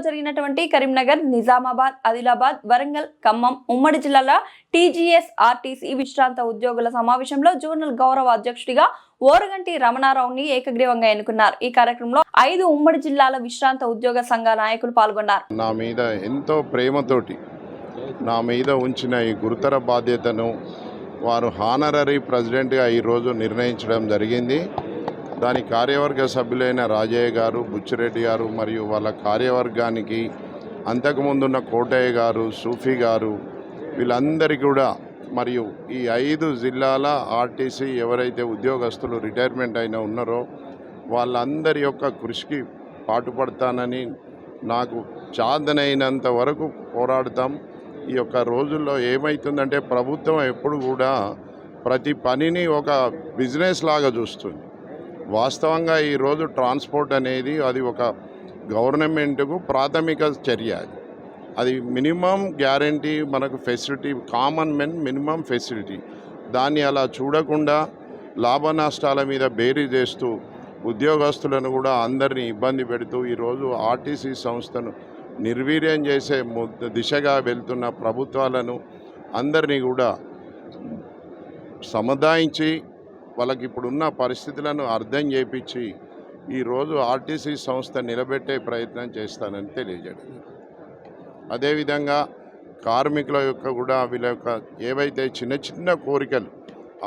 జరిగినటువంటి కరీంనగర్, నిజామాబాద్, ఆదిలాబాద్, వరంగల్, ఖమ్మం ఉమ్మడి జిల్లాల టీజీఎస్ ఆర్టీసీ విశ్రాంత ఉద్యోగుల సమావేశంలో జోనల్ గౌరవ అధ్యక్షుడిగా ఓరగంటి రమణారావుని ఏకగ్రీవంగా ఎన్నుకున్నారు. ఈ కార్యక్రమంలో 5 ఉమ్మడి జిల్లాల విశ్రాంత ఉద్యోగ సంఘ నాయకులు పాల్గొన్నారు. నా మీద ఎంతో ప్రేమతోటి నా మీద ఉంచిన ఈ గురుతర బాధ్యతను వారు హానరరీ ప్రెసిడెంట్గా ఈరోజు నిర్ణయించడం జరిగింది. దాని కార్యవర్గ సభ్యులైన రాజయ్య గారు, బుచ్చిరెడ్డి గారు మరియు వాళ్ళ కార్యవర్గానికి, అంతకుముందున్న కోటయ్య గారు, సూఫీ గారు, వీళ్ళందరికీ కూడా మరియు ఈ 5 జిల్లాల ఆర్టీసీ ఎవరైతే ఉద్యోగస్తులు రిటైర్మెంట్ అయిన ఉన్నారో వాళ్ళందరి యొక్క కృషికి పాటుపడతానని, నాకు చాదనైనంత వరకు పోరాడతాం. ఈ యొక్క రోజుల్లో ఏమవుతుందంటే ప్రభుత్వం ఎప్పుడు కూడా ప్రతి పనిని ఒక బిజినెస్ లాగా చూస్తుంది. వాస్తవంగా ఈరోజు ట్రాన్స్పోర్ట్ అనేది అది ఒక గవర్నమెంట్కు ప్రాథమిక చర్య. అది మినిమం గ్యారంటీ, మనకు facility, common men minimum facility. దాన్ని అలా చూడకుండా లాభ నష్టాల మీద బేరీ చేస్తూ ఉద్యోగస్తులను కూడా అందరినీ ఇబ్బంది పెడుతూ ఈరోజు ఆర్టీసీ సంస్థను నిర్వీర్యం చేసే దిశగా వెళ్తున్న ప్రభుత్వాలను అందరినీ కూడా సముదాయించి వాళ్ళకి ఇప్పుడున్న పరిస్థితులను అర్థం చేయించి ఈరోజు ఆర్టీసీ సంస్థ నిలబెట్టే ప్రయత్నం చేస్తానని తెలియజేయడం. అదేవిధంగా కార్మికుల యొక్క కూడా వీళ్ళ యొక్క ఏవైతే చిన్న చిన్న కోరికలు,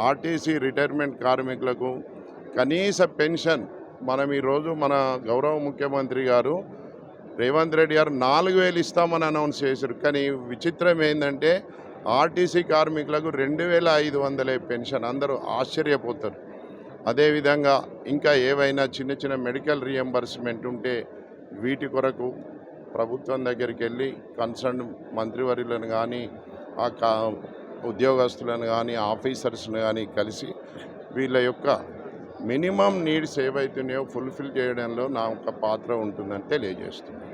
ఆర్టీసీ రిటైర్మెంట్ కార్మికులకు కనీస పెన్షన్ మనం ఈరోజు మన గౌరవ ముఖ్యమంత్రి గారు రేవంత్ రెడ్డి గారు 4,000 ఇస్తామని అనౌన్స్ చేశారు. కానీ విచిత్రం ఏంటంటే ఆర్టీసీ కార్మికులకు 2,500 పెన్షన్. అందరూ ఆశ్చర్యపోతారు. అదేవిధంగా ఇంకా ఏవైనా చిన్న చిన్న మెడికల్ రియంబర్స్మెంట్ ఉంటే వీటి కొరకు ప్రభుత్వం దగ్గరికి వెళ్ళి కన్సర్న్ మంత్రివర్యులను కానీ ఉద్యోగస్తులను కానీ ఆఫీసర్స్ని కానీ కలిసి వీళ్ళ యొక్క మినిమం నీడ్స్ ఏవైతున్నాయో ఫుల్ఫిల్ చేయడంలో నా యొక్క పాత్ర ఉంటుందని తెలియజేస్తున్నాను.